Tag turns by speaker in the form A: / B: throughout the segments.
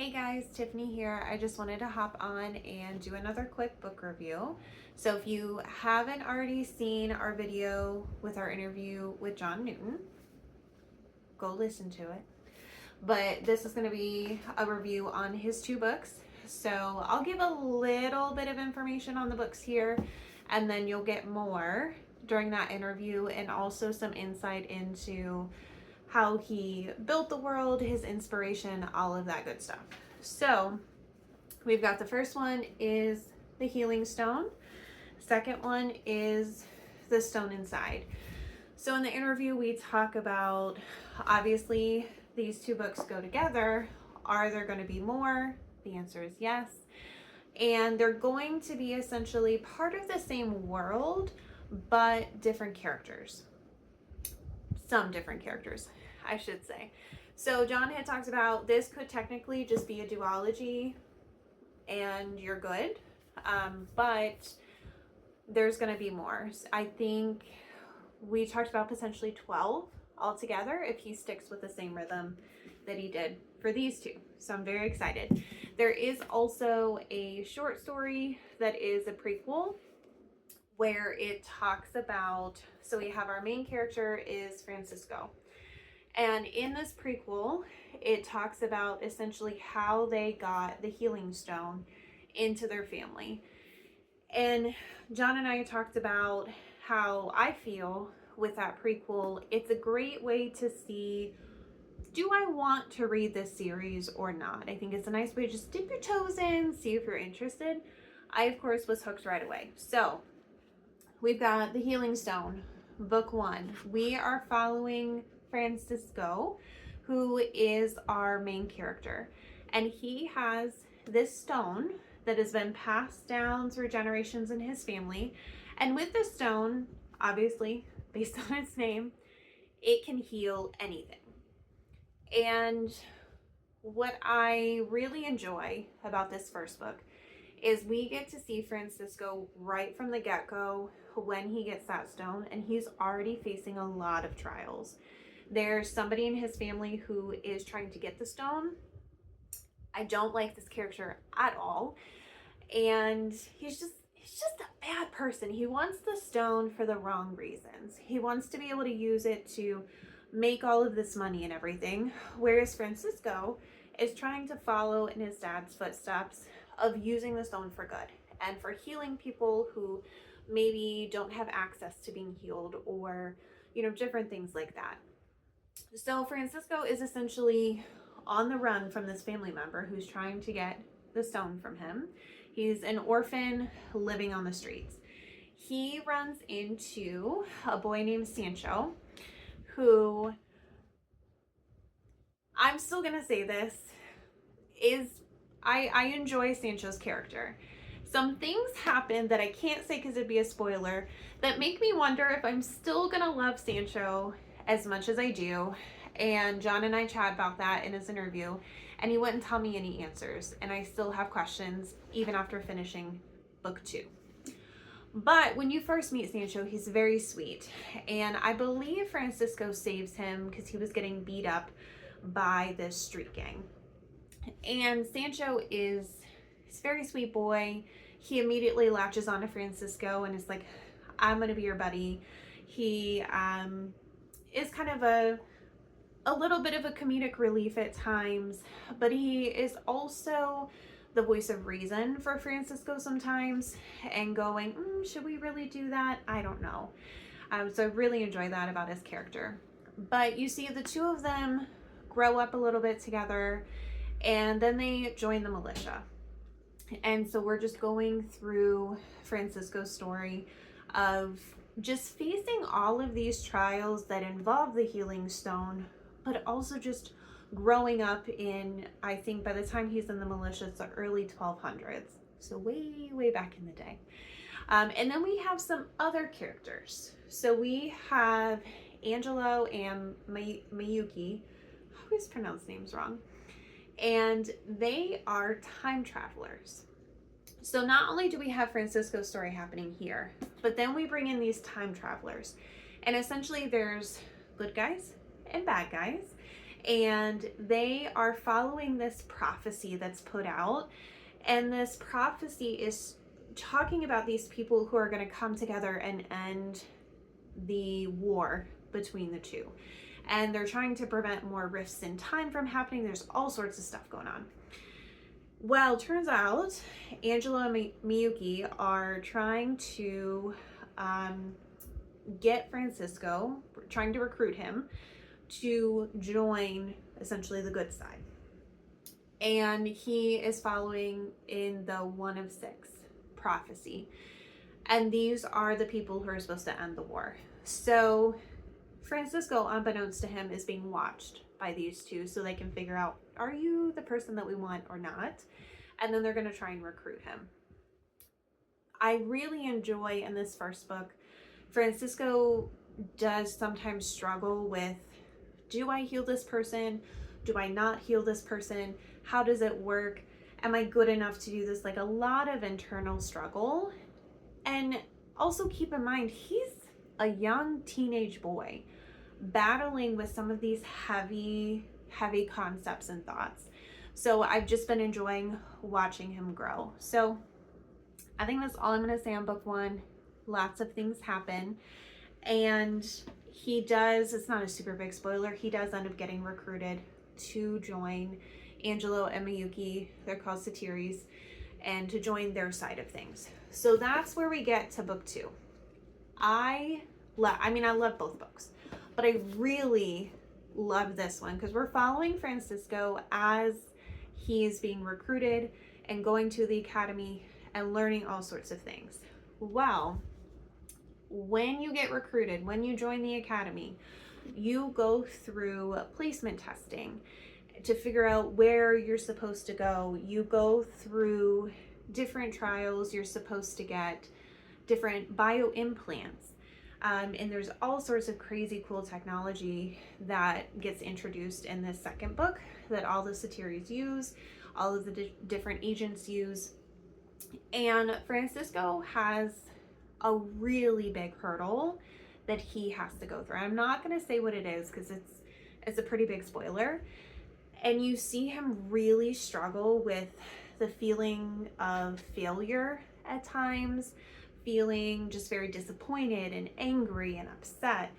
A: Hey guys, Tiffany here. I just wanted to hop on and do another quick book review. So if you haven't already seen our video with our interview with John Newton, go listen to it. But this is going to be a review on his two books. So I'll give a little bit of information on the books here, and then you'll get more during that interview and also some insight into how he built the world, his inspiration, all of that good stuff. So we've got the first one is the Healing Stone. Second one is the Stone Inside. So in the interview, we talk about, obviously, these two books go together. Are there going to be more? The answer is yes. And they're going to be essentially part of the same world, but different characters. Some different characters, I should say. So John had talked about this could technically just be a duology and you're good. But there's going to be more. I think we talked about potentially 12 altogether if he sticks with the same rhythm that he did for these two. So I'm very excited. There is also a short story that is a prequel where it talks about, so we have our main character is Francisco. And in this prequel, it talks about essentially how they got the Healing Stone into their family. And John and I talked about how I feel with that prequel. It's a great way to see, do I want to read this series or not? I think it's a nice way to just dip your toes in, see if you're interested. I, of course, was hooked right away. So we've got the Healing Stone, book one. We are following Francisco, who is our main character. And he has this stone that has been passed down through generations in his family. And with this stone, obviously, based on its name, it can heal anything. And what I really enjoy about this first book is we get to see Francisco right from the get-go when he gets that stone, and he's already facing a lot of trials. There's somebody in his family who is trying to get the stone. I don't like this character at all. And he's just a bad person. He wants the stone for the wrong reasons. He wants to be able to use it to make all of this money and everything. Whereas Francisco is trying to follow in his dad's footsteps of using the stone for good and for healing people who maybe don't have access to being healed, or different things like that. So Francisco is essentially on the run from this family member who's trying to get the stone from him. He's an orphan living on the streets. He runs into a boy named Sancho, who, I'm still gonna say this, is I enjoy Sancho's character. Some things happen that I can't say because it'd be a spoiler that make me wonder if I'm still gonna love Sancho as much as I do. And John and I chat about that in his interview, and he wouldn't tell me any answers, and I still have questions even after finishing book two. But when you first meet Sancho, he's very sweet, and I believe Francisco saves him because he was getting beat up by this street gang. And Sancho is a very sweet boy. He immediately latches on to Francisco and is like, I'm gonna be your buddy. He is kind of a little bit of a comedic relief at times, but he is also the voice of reason for Francisco sometimes, and going, should we really do that? I don't know. So I really enjoy that about his character. But you see the two of them grow up a little bit together, and then they join the militia. And so we're just going through Francisco's story of just facing all of these trials that involve the Healing Stone, but also just growing up in, I think by the time he's in the militia, it's the early 1200s. So way, way back in the day. And then we have some other characters. So we have Angelo and Miyuki. I always pronounce names wrong. And they are time travelers. So not only do we have Francisco's story happening here, but then we bring in these time travelers. And essentially there's good guys and bad guys. And they are following this prophecy that's put out. And this prophecy is talking about these people who are going to come together and end the war between the two. And they're trying to prevent more rifts in time from happening. There's all sorts of stuff going on. Well, turns out Angela and Miyuki are trying to get Francisco, trying to recruit him to join essentially the good side. And he is following in the 1 of 6 prophecy. And these are the people who are supposed to end the war. So Francisco, unbeknownst to him, is being watched by these two so they can figure out, are you the person that we want or not? And then they're going to try and recruit him. I really enjoy in this first book, Francisco does sometimes struggle with, do I heal this person? Do I not heal this person? How does it work? Am I good enough to do this? Like a lot of internal struggle. And also keep in mind, he's a young teenage boy battling with some of these heavy concepts and thoughts. So I've just been enjoying watching him grow. So I think that's all I'm going to say on book 1. Lots of things happen. And he does, it's not a super big spoiler, he does end up getting recruited to join Angelo and Miyuki, they're called Satiris, and to join their side of things. So that's where we get to book 2. I love both books, but I really love this one because we're following Francisco as he is being recruited and going to the academy and learning all sorts of things. Well, when you get recruited, when you join the academy, you go through placement testing to figure out where you're supposed to go. You go through different trials. You're supposed to get different bio implants. And there's all sorts of crazy cool technology that gets introduced in this second book that all the Satiris use, all of the different agents use. And Francisco has a really big hurdle that he has to go through. I'm not going to say what it is because it's a pretty big spoiler. And you see him really struggle with the feeling of failure at times, feeling just very disappointed and angry and upset,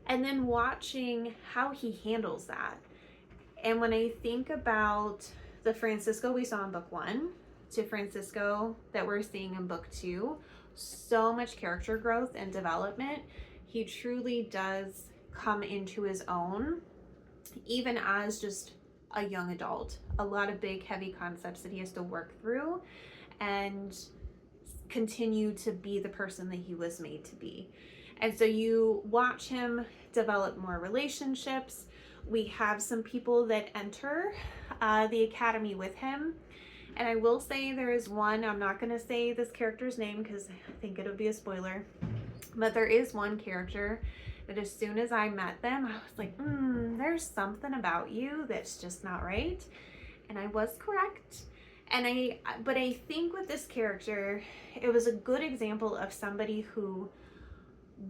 A: and then watching how he handles that. And when I think about the Francisco we saw in book 1 to Francisco that we're seeing in book 2, so much character growth and development. He truly does come into his own, even as just a young adult. A lot of big, heavy concepts that he has to work through and continue to be the person that he was made to be. And so you watch him develop more relationships. We have some people that enter the academy with him. And I will say there is one, I'm not going to say this character's name because I think it'll be a spoiler, but there is one character that as soon as I met them, I was like, there's something about you that's just not right. And I was correct. But I think with this character, it was a good example of somebody who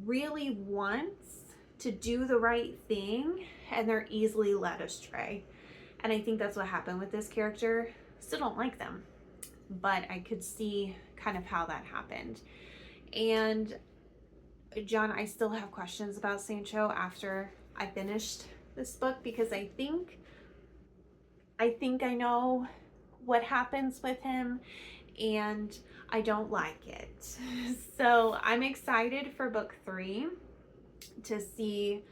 A: really wants to do the right thing and they're easily led astray. And I think that's what happened with this character. Still don't like them, but I could see kind of how that happened. And John, I still have questions about Sancho after I finished this book because I think I know what happens with him and I don't like it. So I'm excited for book 3 to see,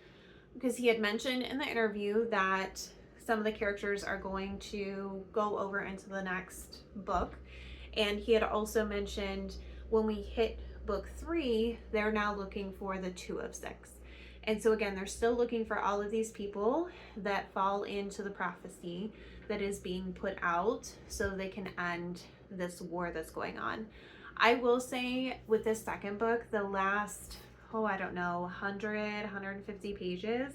A: because he had mentioned in the interview that some of the characters are going to go over into the next book. And he had also mentioned when we hit book 3, they're now looking for the 2 of 6. And so again, they're still looking for all of these people that fall into the prophecy that is being put out so they can end this war that's going on. I will say with this second book, the last, 150 pages,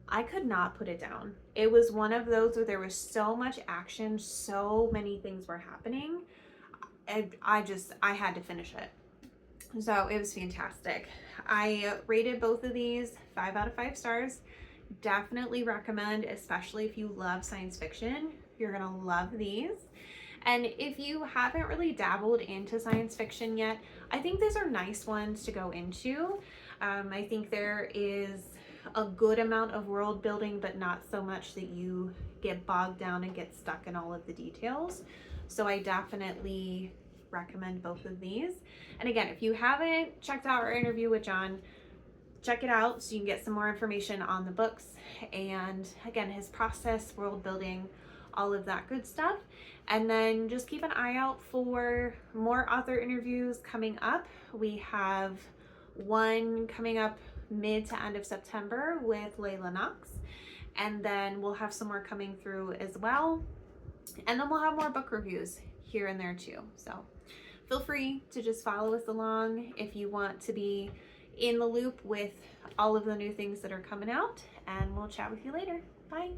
A: I could not put it down. It was one of those where there was so much action, so many things were happening. I had to finish it. So it was fantastic. I rated both of these 5 out of 5 stars. definitely recommend, especially if you love science fiction. You're gonna love these. And if you haven't really dabbled into science fiction yet, I think these are nice ones to go into. I think there is a good amount of world building, but not so much that you get bogged down and get stuck in all of the details. So I definitely recommend both of these. And again, if you haven't checked out our interview with John, check it out so you can get some more information on the books and again, his process, world building, all of that good stuff. And then just keep an eye out for more author interviews coming up. We have one coming up mid to end of September with Layla Knox, and then we'll have some more coming through as well, and then we'll have more book reviews here and there too. So feel free to just follow us along if you want to be in the loop with all of the new things that are coming out, and we'll chat with you later. Bye.